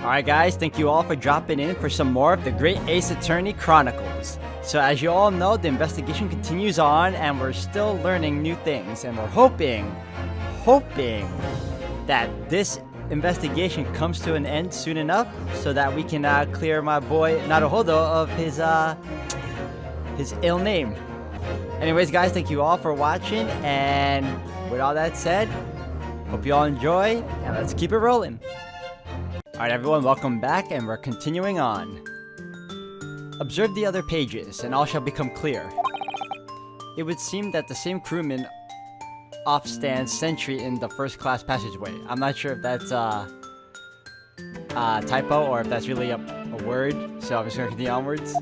Alright guys, thank you all for dropping in for some more of the Great Ace Attorney Chronicles. So as you all know, the investigation continues on and we're still learning new things, and we're hoping that this investigation comes to an end soon enough so that we can clear my boy Naruhodo of his ill name. Anyways guys, thank you all for watching, and with all that said, hope you all enjoy, and let's keep it rolling. Alright everyone, welcome back, and we're continuing on. Observe the other pages, and all shall become clear. It would seem that the same crewman off stands sentry in the first class passageway. I'm not sure if that's a typo or if that's really a word, so I'm just gonna continue onwards.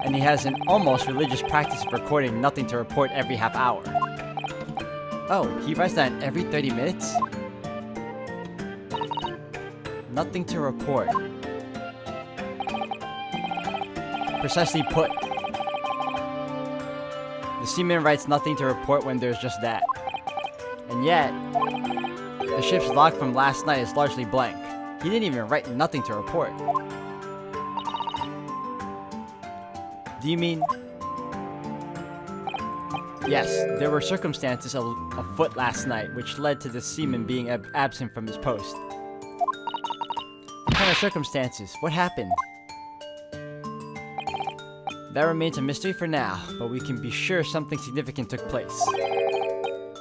And he has an almost religious practice of recording nothing to report every half hour. Oh, he writes that every 30 minutes? Nothing to report. Precisely put. The seaman writes nothing to report when there's just that. And yet, the ship's log from last night is largely blank. He didn't even write nothing to report. Do you mean... Yes, there were circumstances afoot last night which led to the seaman being absent from his post. What kind of circumstances? What happened? That remains a mystery for now, but we can be sure something significant took place.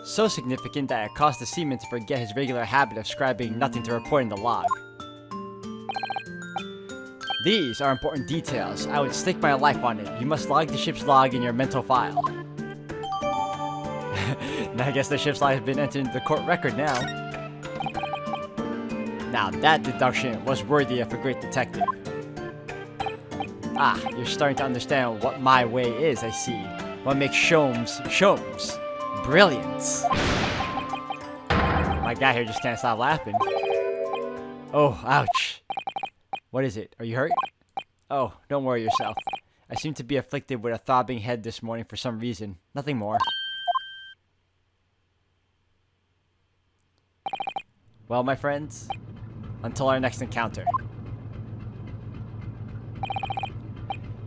So significant that it caused the seaman to forget his regular habit of scribing nothing to report in the log. These are important details. I would stake my life on it. You must log the ship's log in your mental file. Now I guess the ship's log has been entered into the court record now. Now that deduction was worthy of a great detective. Ah, you're starting to understand what my way is, I see. What makes Sholmes. Brilliance. My guy here just can't stop laughing. Oh, ouch. What is it? Are you hurt? Oh, don't worry yourself. I seem to be afflicted with a throbbing head this morning for some reason. Nothing more. Well, my friends, until our next encounter.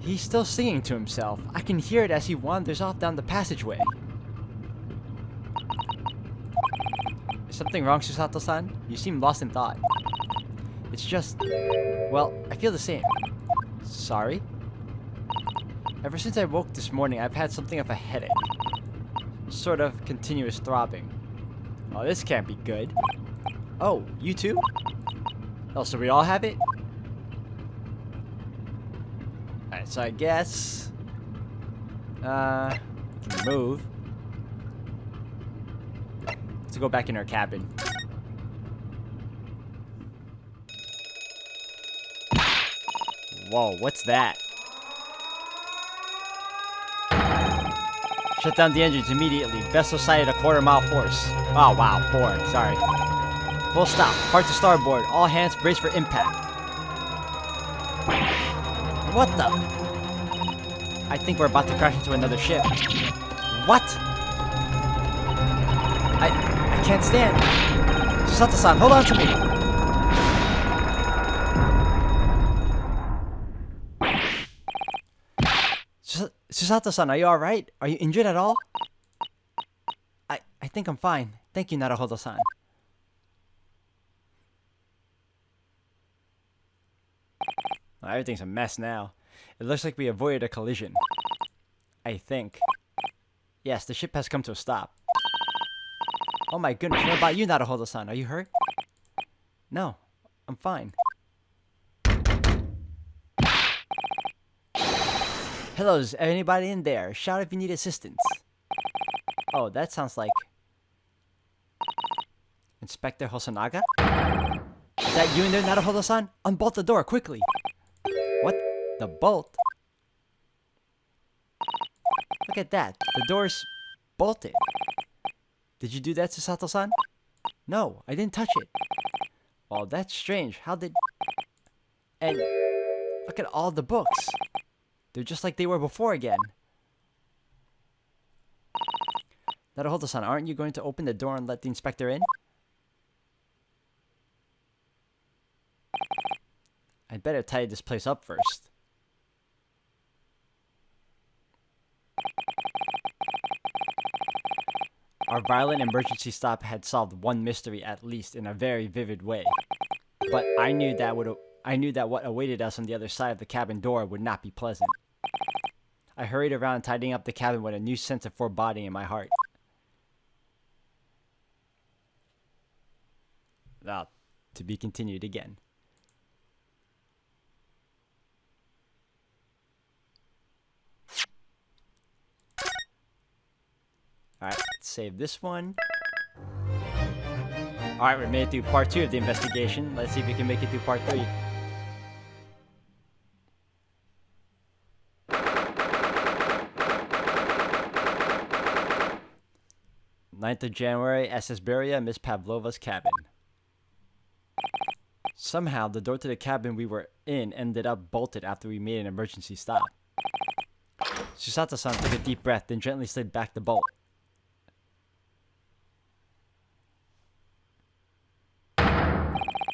He's still singing to himself. I can hear it as he wanders off down the passageway. Is something wrong, Susato-san? You seem lost in thought. It's just... well, I feel the same. Sorry? Ever since I woke this morning, I've had something of a headache. Sort of continuous throbbing. Oh, this can't be good. Oh, you too? Oh, so we all have it? Alright, so I guess... we can move. Let's go back in our cabin. Whoa, what's that? Shut down the engines immediately. Vessel sighted a quarter-mile force. Oh, wow, 4. Sorry. Full stop. Hard to starboard. All hands brace for impact. What the? I think we're about to crash into another ship. What? I can't stand. Susato-san, hold on to me. Susato-san, are you alright? Are you injured at all? I think I'm fine. Thank you, Naruhodo-san. Well, everything's a mess now. It looks like we avoided a collision. I think. Yes, the ship has come to a stop. Oh my goodness, what about you, Naruhodo-san? Are you hurt? No, I'm fine. Hello, is anybody in there? Shout if you need assistance. Oh, that sounds like... Inspector Hosonaga? Is that you in there, Naruhodo-san? Unbolt the door, quickly! What? The bolt? Look at that. The door's bolted. Did you do that, Susato-san? No, I didn't touch it. Well, that's strange. How did... And look at all the books. They're just like they were before again. Naruhodo-san, aren't you going to open the door and let the inspector in? I'd better tidy this place up first. Our violent emergency stop had solved one mystery at least in a very vivid way. But I knew that what awaited us on the other side of the cabin door would not be pleasant. I hurried around tidying up the cabin with a new sense of foreboding in my heart. To be continued again. Alright, let's save this one. Alright, we made it through part 2 of the investigation. Let's see if we can make it through part 3. "9th of January, SS Beria, Miss Pavlova's cabin. Somehow, the door to the cabin we were in ended up bolted after we made an emergency stop. Susato-san took a deep breath, then gently slid back the bolt.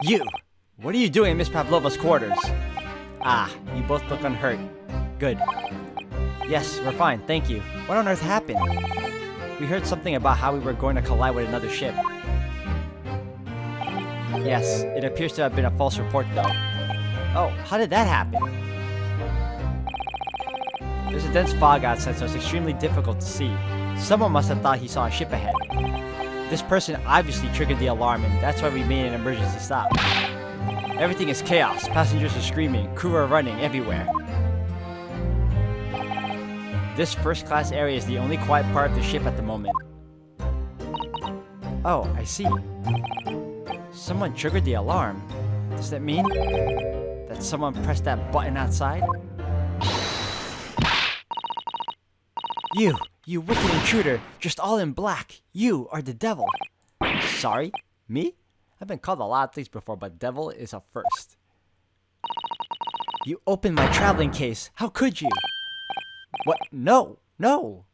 You! What are you doing in Miss Pavlova's quarters? Ah, you both look unhurt. Good. Yes, we're fine, thank you. What on earth happened? We heard something about how we were going to collide with another ship. Yes, it appears to have been a false report though. Oh, how did that happen? There's a dense fog outside, so it's extremely difficult to see. Someone must have thought he saw a ship ahead. This person obviously triggered the alarm, and that's why we made an emergency stop. Everything is chaos. Passengers are screaming, crew are running everywhere. This first-class area is the only quiet part of the ship at the moment. Oh, I see. Someone triggered the alarm. Does that mean that someone pressed that button outside? You wicked intruder, just all in black. You are the devil. Sorry? Me? I've been called a lot of things before, but devil is a first. You opened my traveling case. How could you? What? No,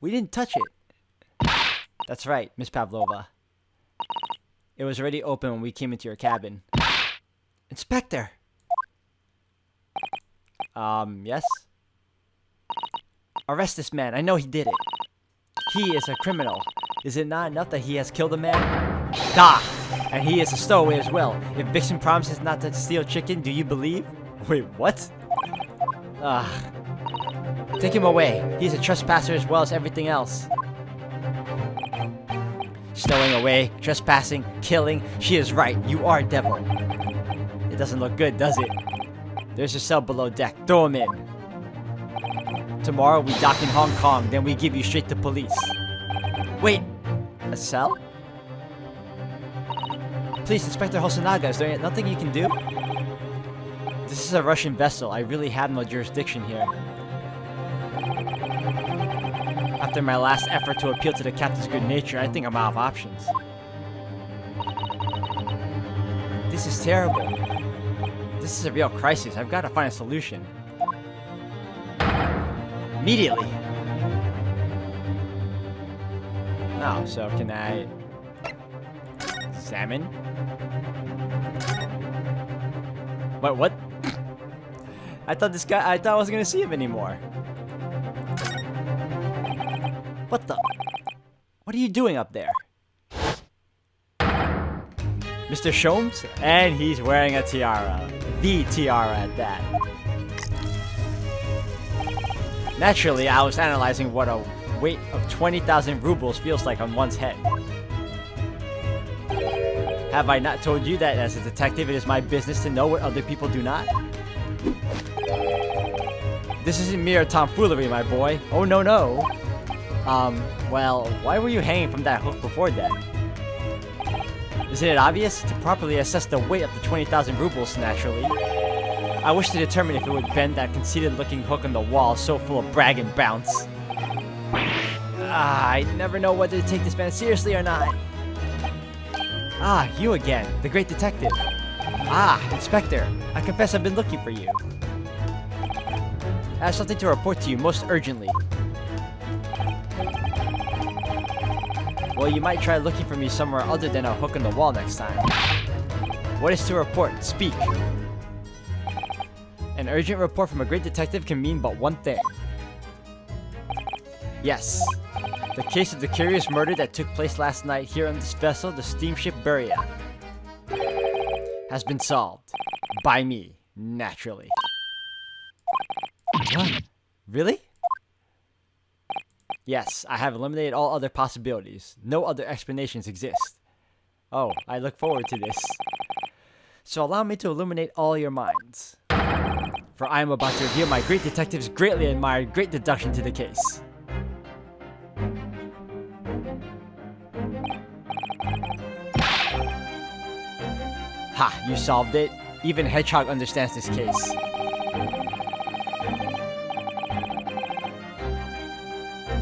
we didn't touch it. That's right, Miss Pavlova. It was already open when we came into your cabin. Inspector! Yes? Arrest this man. I know he did it. He is a criminal. Is it not enough that he has killed a man? Da! And he is a stowaway as well. If Vixen promises not to steal chicken, do you believe? Wait, what? Take him away. He is a trespasser as well as everything else. Stowing away, trespassing, killing. She is right. You are devil. It doesn't look good, does it? There's a cell below deck. Throw him in. Tomorrow we dock in Hong Kong, then we give you straight to police. Wait, a cell? Please, Inspector Hosonaga, is there nothing you can do? This is a Russian vessel. I really have no jurisdiction here. After my last effort to appeal to the captain's good nature, I think I'm out of options. This is terrible. This is a real crisis. I've got to find a solution. Immediately. Oh, so can I... Salmon? What? I thought I wasn't gonna see him anymore. What the? What are you doing up there? Mr. Sholmes? And he's wearing a tiara. The tiara at that. Naturally, I was analyzing what a weight of 20,000 rubles feels like on one's head. Have I not told you that as a detective it is my business to know what other people do not? This isn't mere tomfoolery, my boy. Oh, no. Well, why were you hanging from that hook before then? Isn't it obvious? To properly assess the weight of the 20,000 rubles, naturally. I wish to determine if it would bend that conceited-looking hook on the wall so full of brag and bounce. I never know whether to take this man seriously or not. You again, the great detective. Inspector, I confess I've been looking for you. I have something to report to you most urgently. Well, you might try looking for me somewhere other than a hook on the wall next time. What is to report? Speak. An urgent report from a great detective can mean but one thing. Yes. The case of the curious murder that took place last night here on this vessel, the steamship Buria, has been solved. By me, naturally. What? Really? Yes, I have eliminated all other possibilities. No other explanations exist. Oh, I look forward to this. So allow me to illuminate all your minds. For I am about to reveal my great detective's greatly admired great deduction to the case. Ha, you solved it. Even Hedgehog understands this case.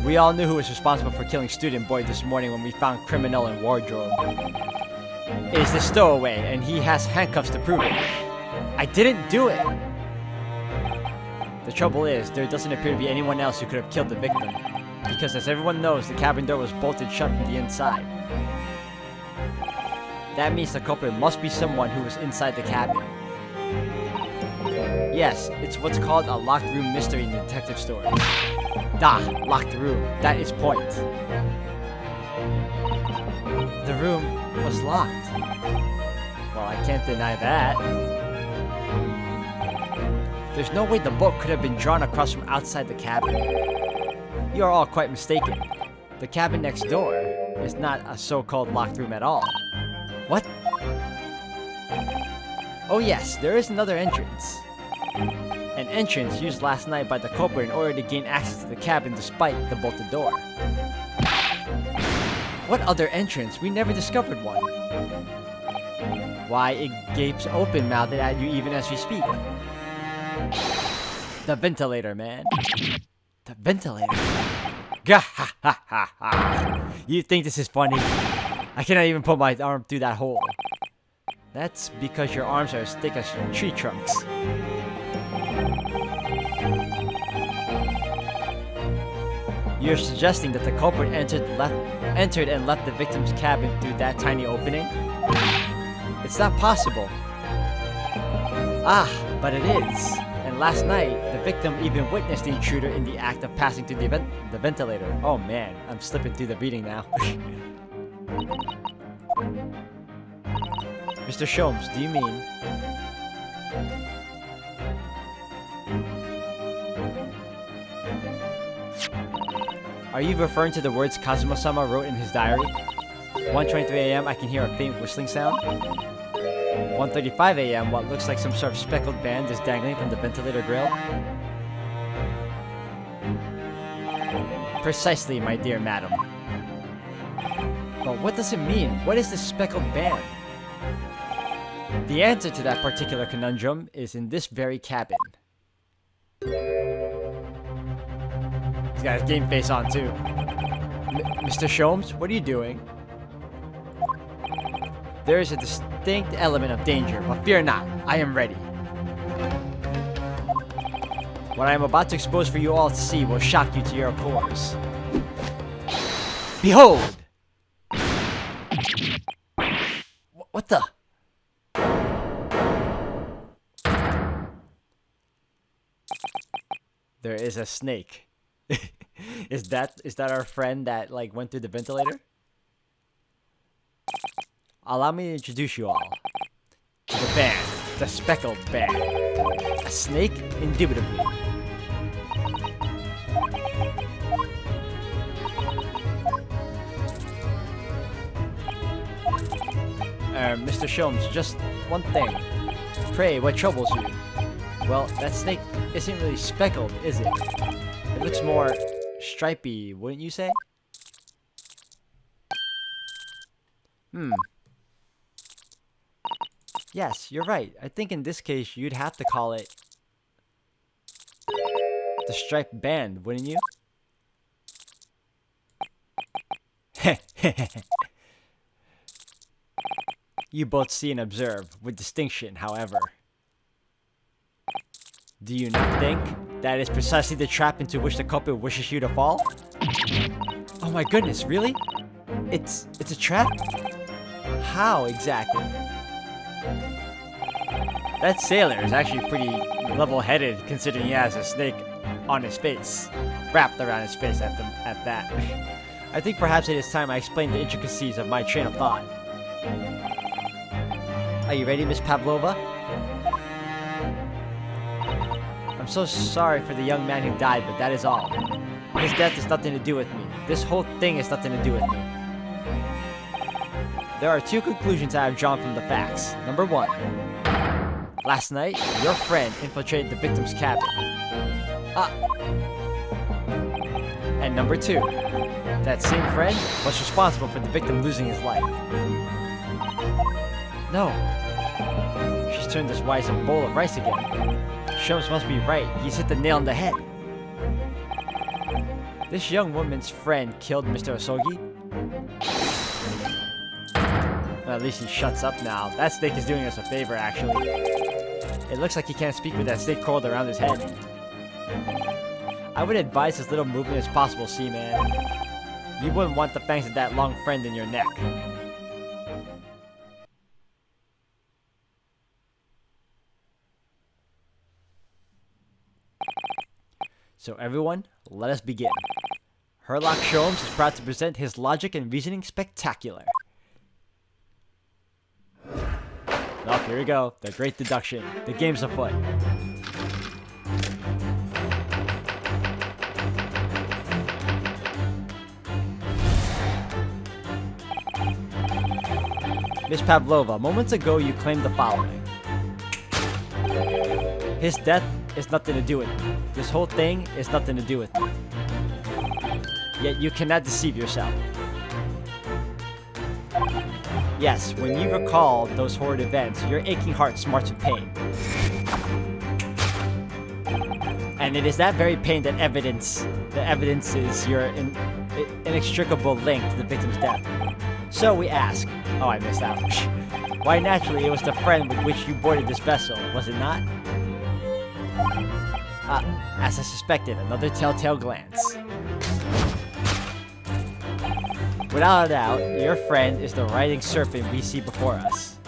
We all knew who was responsible for killing Student Boy this morning when we found criminal in wardrobe. It is the stowaway, and he has handcuffs to prove it. I didn't do it! The trouble is, there doesn't appear to be anyone else who could have killed the victim. Because as everyone knows, the cabin door was bolted shut from the inside. That means the culprit must be someone who was inside the cabin. Yes, it's what's called a locked room mystery in the detective stories. Locked room. That is point. The room was locked. Well, I can't deny that. There's no way the bolt could have been drawn across from outside the cabin. You are all quite mistaken. The cabin next door is not a so-called locked room at all. What? Oh yes, there is another entrance. An entrance used last night by the culprit in order to gain access to the cabin despite the bolted door. What other entrance? We never discovered one. Why, it gapes open-mouthed at you even as we speak. The ventilator, man. The ventilator. Gah ha ha ha ha. You think this is funny? I cannot even put my arm through that hole. That's because your arms are as thick as tree trunks. You're suggesting that the culprit entered and left the victim's cabin through that tiny opening? It's not possible. Ah, but it is. And last night, the victim even witnessed the intruder in the act of passing through the ventilator. Oh man, I'm slipping through the reading now. Mr. Sholmes, do you mean... Are you referring to the words Kazuma-sama wrote in his diary? 1:23 a.m. I can hear a faint whistling sound. 1:35 a.m. What looks like some sort of speckled band is dangling from the ventilator grill. Precisely, my dear madam. But what does it mean? What is this speckled band? The answer to that particular conundrum is in this very cabin. He's got his game face on too. Mr. Sholmes, what are you doing? There is a distinct element of danger, but fear not, I am ready. What I am about to expose for you all to see will shock you to your cores. Behold! What the? There is a snake. Is that our friend that like went through the ventilator? Allow me to introduce you all to the band, the speckled band. A snake, indubitably. Mr. Sholmes, just one thing. Pray, what troubles you? Well, that snake isn't really speckled, is it? It looks more stripy, wouldn't you say? Yes, you're right. I think in this case, you'd have to call it the striped band, wouldn't you? You both see and observe, with distinction, however. Do you not think that is precisely the trap into which the culprit wishes you to fall? Oh my goodness, really? It's a trap? How exactly? That sailor is actually pretty level-headed considering he has a snake on his face, wrapped around his face at that. I think perhaps it is time I explain the intricacies of my train of thought. Are you ready, Miss Pavlova? I'm so sorry for the young man who died, but that is all. His death has nothing to do with me. This whole thing has nothing to do with me. There are two conclusions I have drawn from the facts. Number one, last night, your friend infiltrated the victim's cabin. And number two, that same friend was responsible for the victim losing his life. No. She's turned as white as a bowl of rice again. Sholmes must be right. He's hit the nail on the head. This young woman's friend killed Mr. Osogi? Well, at least he shuts up now. That snake is doing us a favor, actually. It looks like he can't speak with that snake coiled around his head. I would advise as little movement as possible, Seaman. You wouldn't want the fangs of that long friend in your neck. So everyone, let us begin. Herlock Sholmes is proud to present his logic and reasoning spectacular. Oh, here we go. The great deduction. The game's afoot. Miss Pavlova, moments ago you claimed the following. His death is nothing to do with me. This whole thing is nothing to do with me. Yet you cannot deceive yourself. Yes, when you recall those horrid events, your aching heart smarts with pain. And it is that very pain that evidences your inextricable link to the victim's death. So we ask, oh, I missed out. Why, naturally, it was the friend with which you boarded this vessel, was it not? As I suspected, another telltale glance. Without a doubt, your friend is the writhing serpent we see before us.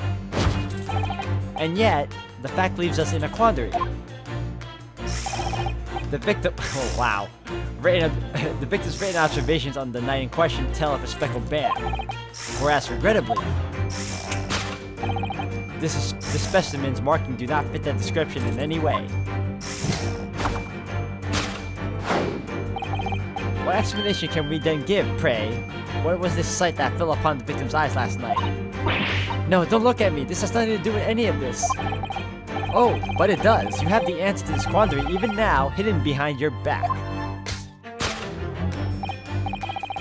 And yet, the fact leaves us in a quandary. The victim... Oh, wow. The victim's written observations on the night in question tell of a speckled band. Whereas, regrettably, the specimen's marking do not fit that description in any way. What explanation can we then give, pray? What was this sight that fell upon the victim's eyes last night? No, don't look at me. This has nothing to do with any of this. Oh, but it does. You have the answer to this quandary even now, hidden behind your back.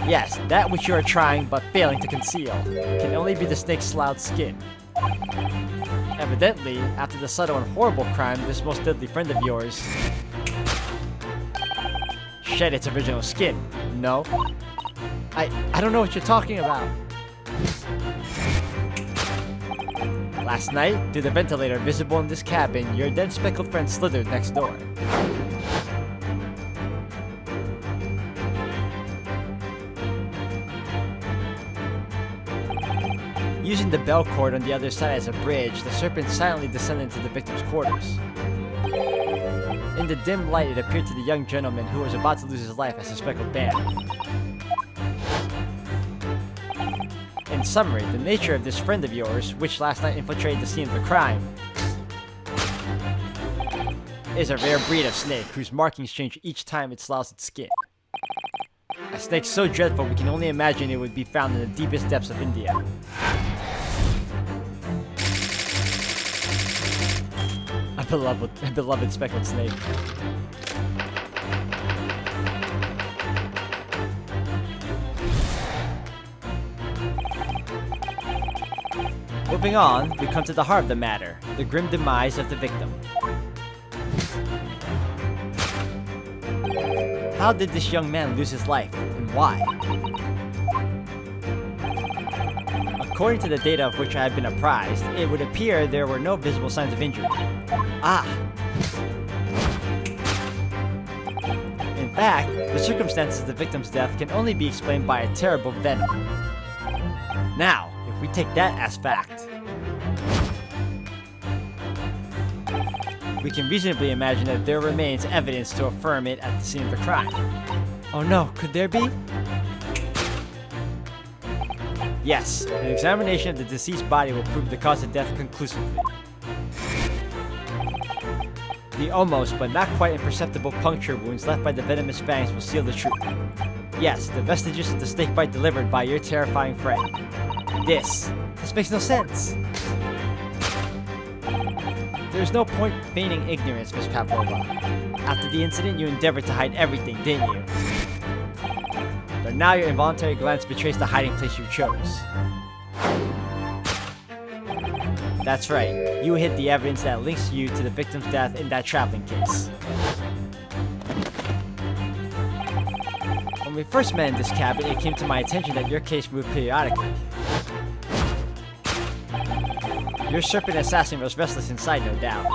Yes, that which you are trying but failing to conceal can only be the snake's sloughed skin. Evidently, after the subtle and horrible crime, this most deadly friend of yours shed its original skin. No? I don't know what you're talking about. Last night, through the ventilator visible in this cabin, your dead speckled friend slithered next door. Using the bell cord on the other side as a bridge, the serpent silently descended into the victim's quarters. In the dim light, it appeared to the young gentleman who was about to lose his life as a speckled band. In summary, the nature of this friend of yours, which last night infiltrated the scene of the crime, is a rare breed of snake whose markings change each time it sloughs its skin. A snake so dreadful we can only imagine it would be found in the deepest depths of India. A beloved speckled snake. Moving on, we come to the heart of the matter, the grim demise of the victim. How did this young man lose his life, and why? According to the data of which I have been apprised, it would appear there were no visible signs of injury. In fact, the circumstances of the victim's death can only be explained by a terrible venom. Now, if we take that as fact, we can reasonably imagine that there remains evidence to affirm it at the scene of the crime. Oh no, could there be? Yes, an examination of the deceased body will prove the cause of death conclusively. The almost but not quite imperceptible puncture wounds left by the venomous fangs will seal the truth. Yes, the vestiges of the snake bite delivered by your terrifying friend. This makes no sense. There's no point feigning ignorance, Miss Pavlova. After the incident, you endeavored to hide everything, didn't you? But now your involuntary glance betrays the hiding place you chose. That's right, you hid the evidence that links you to the victim's death in that traveling case. When we first met in this cabin, it came to my attention that your case moved periodically. Your serpent assassin was restless inside, no doubt.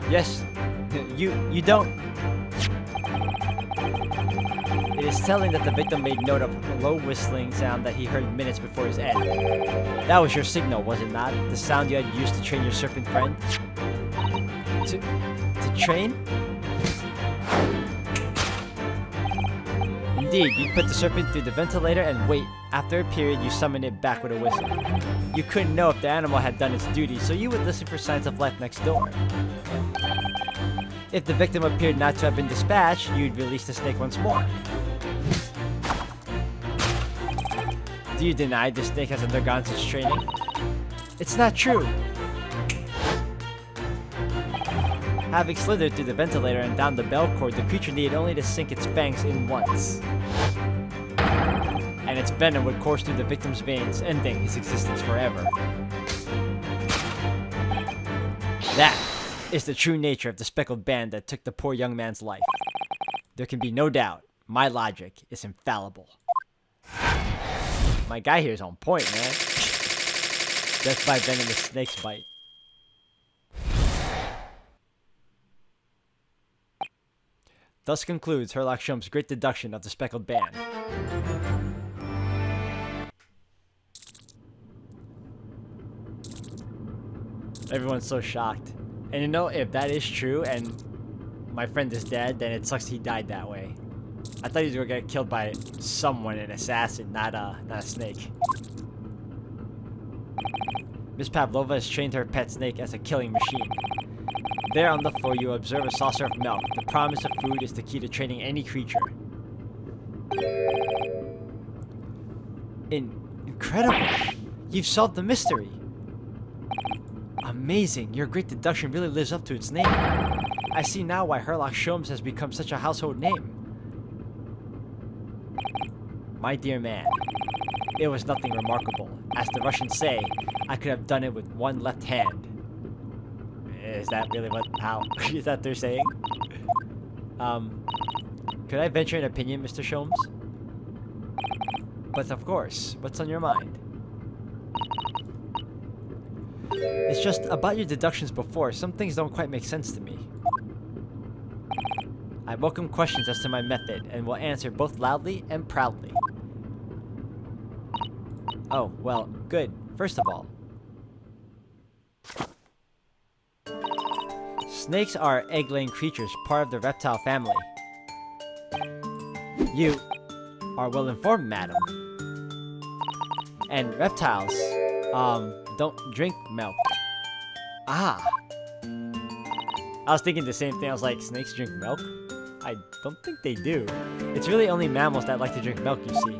Yes, you don't. It is telling that the victim made note of a low whistling sound that he heard minutes before his end. That was your signal, was it not? The sound you had used to train your serpent friend? To train? Indeed, you put the serpent through the ventilator and wait. After a period, you summon it back with a whistle. You couldn't know if the animal had done its duty, so you would listen for signs of life next door. If the victim appeared not to have been dispatched, you'd release the snake once more. Do you deny the snake has undergone such training? It's not true! Having slithered through the ventilator and down the bell cord, the creature needed only to sink its fangs in once. And its venom would course through the victim's veins, ending his existence forever. That is the true nature of the speckled band that took the poor young man's life. There can be no doubt, my logic is infallible. My guy here is on point, man. Death by venomous snake's bite. Thus concludes Herlock Sholmes' great deduction of the speckled band. Everyone's so shocked. And you know, if that is true and my friend is dead, then it sucks he died that way. I thought he was gonna get killed by someone, an assassin, not a snake. Miss Pavlova has trained her pet snake as a killing machine. There on the floor, you observe a saucer of milk. The promise of food is the key to training any creature. Incredible! You've solved the mystery! Amazing! Your great deduction really lives up to its name. I see now why Herlock Sholmes has become such a household name. My dear man, it was nothing remarkable. As the Russians say, I could have done it with one left hand. Is that really how is that they're saying? Could I venture an opinion, Mr. Sholmes? But of course, what's on your mind? It's just about your deductions before, some things don't quite make sense to me. I welcome questions as to my method, and will answer both loudly and proudly. Oh, well, good. First of all, snakes are egg-laying creatures, part of the reptile family. You are well informed, madam. And reptiles, don't drink milk. Ah. I was thinking the same thing. I was like, snakes drink milk? I don't think they do. It's really only mammals that like to drink milk, you see.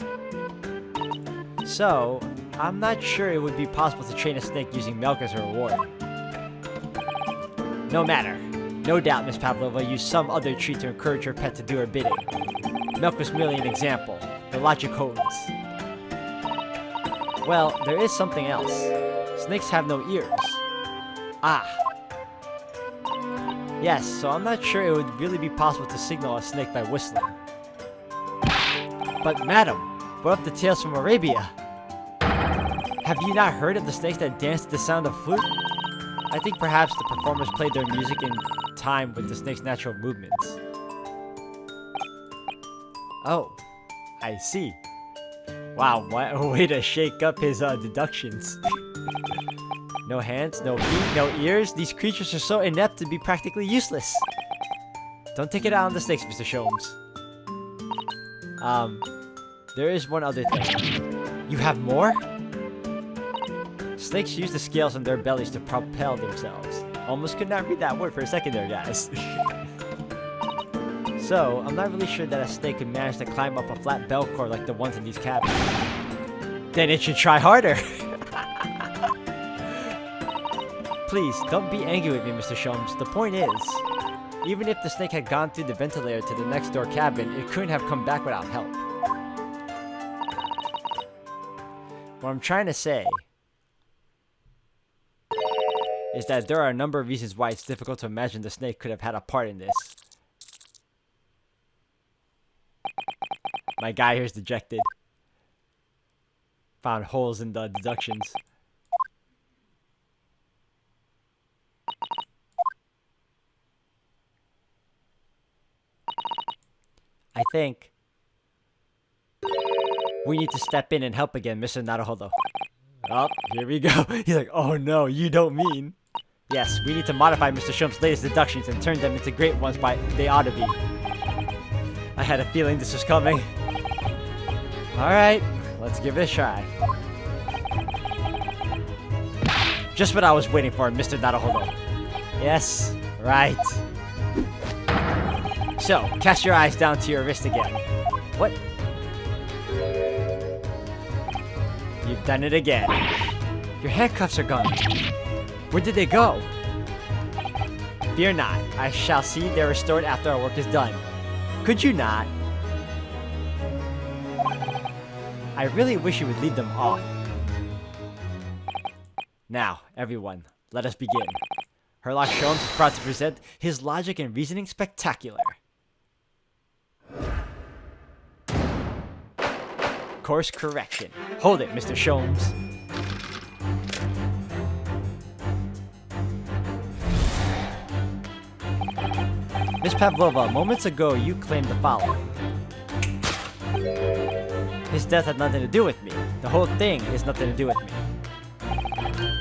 So, I'm not sure it would be possible to train a snake using milk as a reward. No matter. No doubt Miss Pavlova used some other treat to encourage her pet to do her bidding. Milk was merely an example. The logic holds. Well, there is something else. Snakes have no ears. Ah. Yes, so I'm not sure it would really be possible to signal a snake by whistling. But madam, what of the tales from Arabia? Have you not heard of the snakes that dance to the sound of flute? I think perhaps the performers played their music in time with the snake's natural movements. Oh, I see. Wow, what a way to shake up his deductions. No hands, no feet, no ears. These creatures are so inept to be practically useless. Don't take it out on the snakes, Mr. Sholmes. There is one other thing. You have more? Snakes use the scales on their bellies to propel themselves. Almost could not read that word for a second there, guys. So, I'm not really sure that a snake could manage to climb up a flat bell cord like the ones in these cabins. Then it should try harder. Please, don't be angry with me, Mr. Sholmes. The point is, even if the snake had gone through the ventilator to the next door cabin, it couldn't have come back without help. What I'm trying to say is that there are a number of reasons why it's difficult to imagine the snake could have had a part in this. My guy here's dejected. Found holes in the deductions. I think we need to step in and help again, Mr. Naruhodo. Oh, here we go. He's like, oh no, you don't mean. Yes, we need to modify Mr. Sholmes' latest deductions and turn them into great ones by they ought to be. I had a feeling this was coming. Alright, let's give it a try. Just what I was waiting for, Mr. Naruhodo. Yes, right. So, cast your eyes down to your wrist again. What? You've done it again. Your handcuffs are gone. Where did they go? Fear not. I shall see they're restored after our work is done. Could you not? I really wish you would leave them off. Now, everyone, let us begin. Herlock Sholmes is proud to present his logic and reasoning spectacular. Course correction. Hold it, Mr. Sholmes. Miss Pavlova, moments ago you claimed the following. His death had nothing to do with me. The whole thing is nothing to do with me.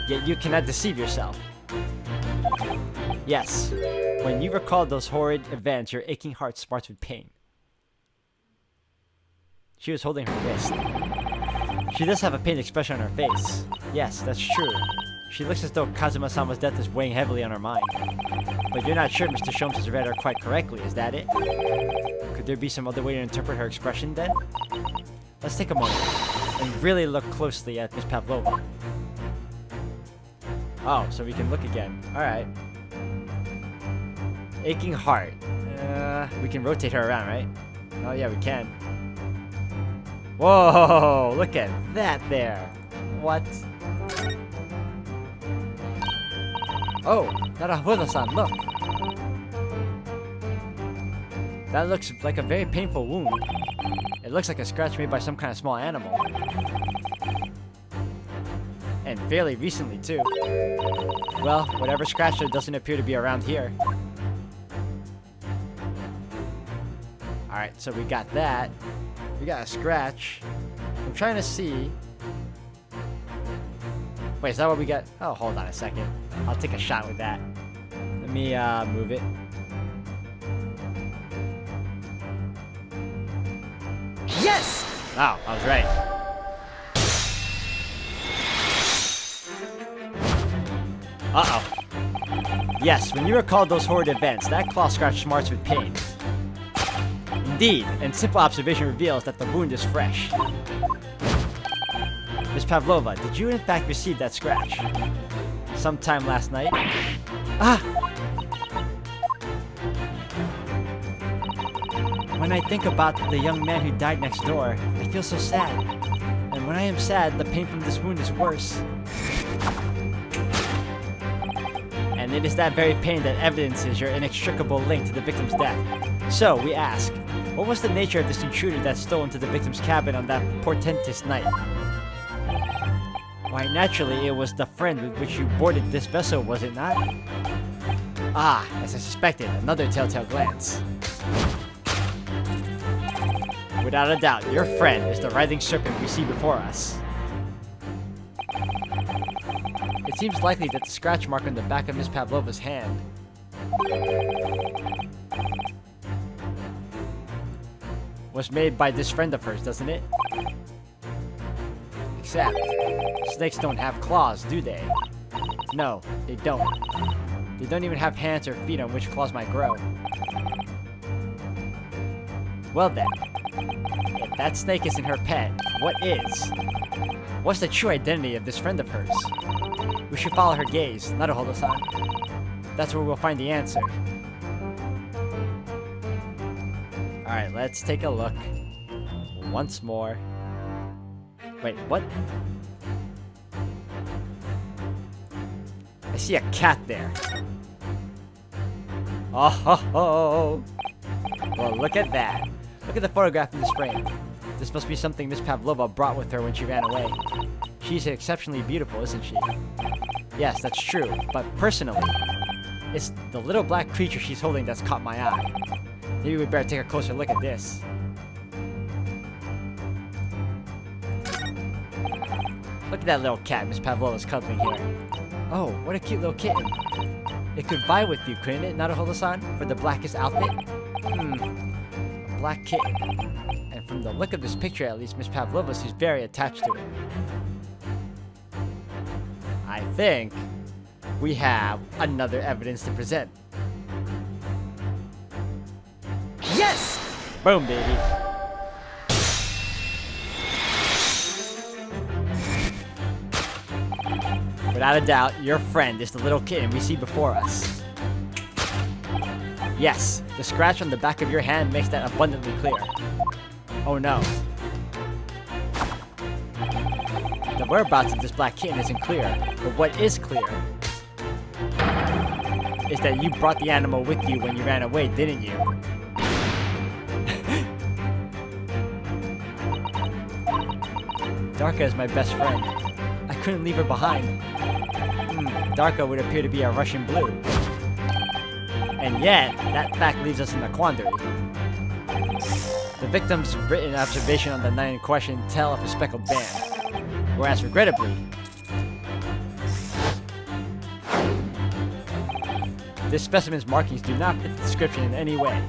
Yet you cannot deceive yourself. Yes, when you recall those horrid events, your aching heart smarts with pain. She was holding her wrist. She does have a pained expression on her face. Yes, that's true. She looks as though Kazuma-sama's death is weighing heavily on her mind. But you're not sure Mr. Sholmes has read her quite correctly, is that it? Could there be some other way to interpret her expression then? Let's take a moment and really look closely at Miss Pavlova. Oh, so we can look again. Alright. Aching heart. We can rotate her around, right? Oh yeah, we can. Whoa, look at that there. What? Oh, Naruhodo-san, look. That looks like a very painful wound. It looks like a scratch made by some kind of small animal. And fairly recently, too. Well, whatever scratched her doesn't appear to be around here. Alright, so we got that. We got a scratch. I'm trying to see. Wait, is that what we got? Oh, hold on a second. I'll take a shot with that. Let me move it. Yes! Oh, I was right. Uh-oh. Yes, when you recall those horrid events, that claw scratch smarts with pain. Indeed, and simple observation reveals that the wound is fresh. Miss Pavlova, did you in fact receive that scratch? Sometime last night? Ah! When I think about the young man who died next door, I feel so sad. And when I am sad, the pain from this wound is worse. And it is that very pain that evidences your inextricable link to the victim's death. So, we ask, what was the nature of this intruder that stole into the victim's cabin on that portentous night? Why, naturally, it was the friend with which you boarded this vessel, was it not? Ah, as I suspected, another telltale glance. Without a doubt, your friend is the writhing serpent we see before us. It seems likely that the scratch mark on the back of Miss Pavlova's hand was made by this friend of hers, doesn't it? Except, snakes don't have claws, do they? No, they don't. They don't even have hands or feet on which claws might grow. Well then, if that snake isn't her pet, what is? What's the true identity of this friend of hers? We should follow her gaze, not a Holo-san. That's where we'll find the answer. Alright, let's take a look. Once more. Wait, what? I see a cat there. Oh ho ho! Well, look at that. Look at the photograph in this frame. This must be something Miss Pavlova brought with her when she ran away. She's exceptionally beautiful, isn't she? Yes, that's true, but personally, it's the little black creature she's holding that's caught my eye. Maybe we better take a closer look at this. Look at that little cat Miss Pavlova's cuddling here. Oh, what a cute little kitten. It could vie with you, couldn't it, Naruhodo-san, for the blackest outfit? A black kitten. And from the look of this picture, at least, Miss Pavlova seems very attached to it. I think we have another evidence to present. Yes! Boom, baby. Without a doubt, your friend is the little kitten we see before us. Yes, the scratch on the back of your hand makes that abundantly clear. Oh no. The whereabouts of this black kitten isn't clear, but what is clear is that you brought the animal with you when you ran away, didn't you? Darka is my best friend. I couldn't leave her behind. Darka would appear to be a Russian blue. And yet, that fact leaves us in a quandary. The victim's written observation on the night in question tell of a speckled band. Whereas, regrettably, this specimen's markings do not fit the description in any way.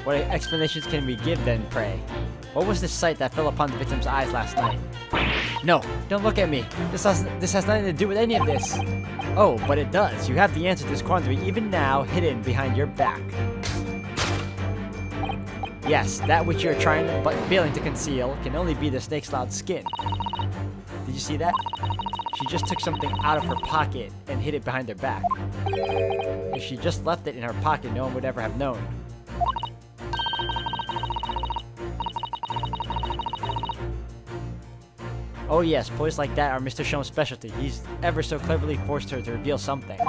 What explanations can we give then, pray? What was the sight that fell upon the victim's eyes last night? No, don't look at me. This has nothing to do with any of this. Oh, but it does. You have the answer to this quandary even now, hidden behind your back. Yes, that which you're trying but failing to conceal can only be the snake's loud skin. Did you see that? She just took something out of her pocket and hid it behind her back. If she just left it in her pocket, no one would ever have known. Oh yes, boys like that are Mr. Shone's specialty. He's ever so cleverly forced her to reveal something.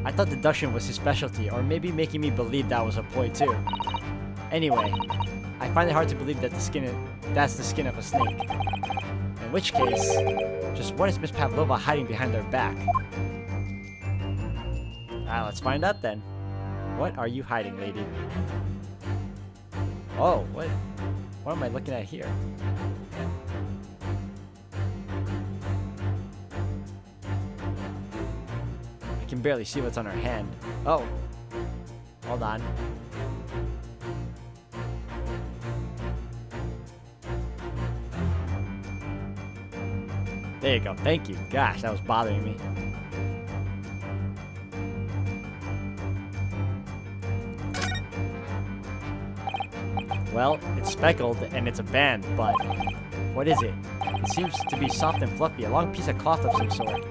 I thought deduction was his specialty, or maybe making me believe that was a ploy too. Anyway, I find it hard to believe that that's the skin of a snake. In which case, just what is Miss Pavlova hiding behind her back? Let's find out then. What are you hiding, lady? Oh, what am I looking at here? I can barely see what's on her hand. Oh, hold on. There you go, thank you. Gosh, that was bothering me. Well, it's speckled and it's a band, but what is it? It seems to be soft and fluffy, a long piece of cloth of some sort.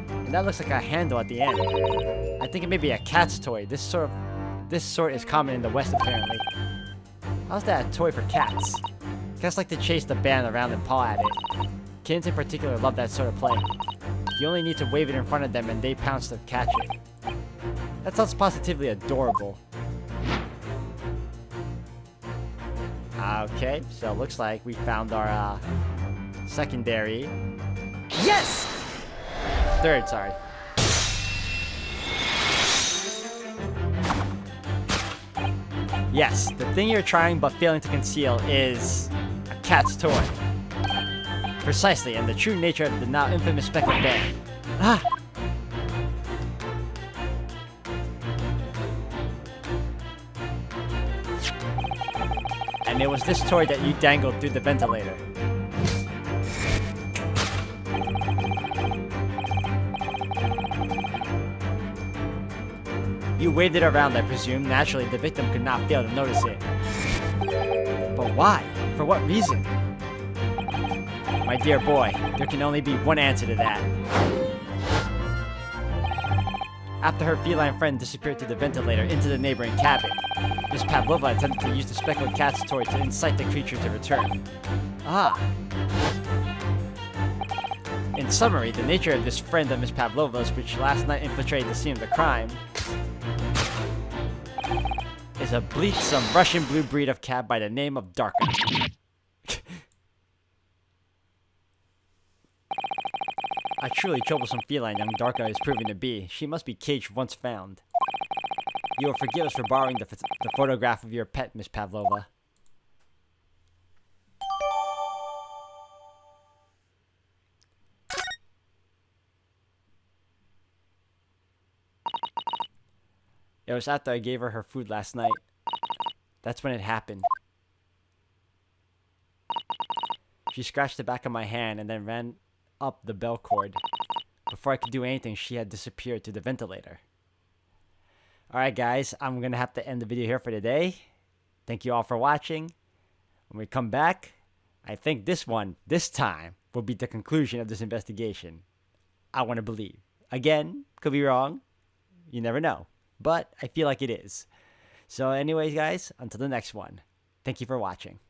And that looks like a handle at the end. I think it may be a cat's toy. This sort is common in the West, apparently. How's that a toy for cats? Cats like to chase the band around and paw at it. Kittens in particular love that sort of play. You only need to wave it in front of them and they pounce to catch it. That sounds positively adorable. Okay, so it looks like we found our secondary. Yes! Third, sorry. Yes, the thing you're trying but failing to conceal is a cat's toy. Precisely, and the true nature of the now infamous speckled bear. Ah! And it was this toy that you dangled through the ventilator. You waved it around, I presume. Naturally, the victim could not fail to notice it. But why? For what reason? My dear boy, there can only be one answer to that. After her feline friend disappeared through the ventilator into the neighboring cabin, Miss Pavlova attempted to use the speckled cat's toy to incite the creature to return. Ah. In summary, the nature of this friend of Miss Pavlova's, which last night infiltrated the scene of the crime, is a bleatsome Russian blue breed of cat by the name of Darka. A truly troublesome feline young Darka is proving to be. She must be caged once found. You will forgive us for borrowing the photograph of your pet, Miss Pavlova. It was after I gave her her food last night. That's when it happened. She scratched the back of my hand and then ran up the bell cord. Before I could do anything, she had disappeared to the ventilator. Alright guys, I'm going to have to end the video here for today. Thank you all for watching. When we come back, I think this time, will be the conclusion of this investigation. I want to believe. Again, could be wrong. You never know. But I feel like it is. So anyways guys, until the next one. Thank you for watching.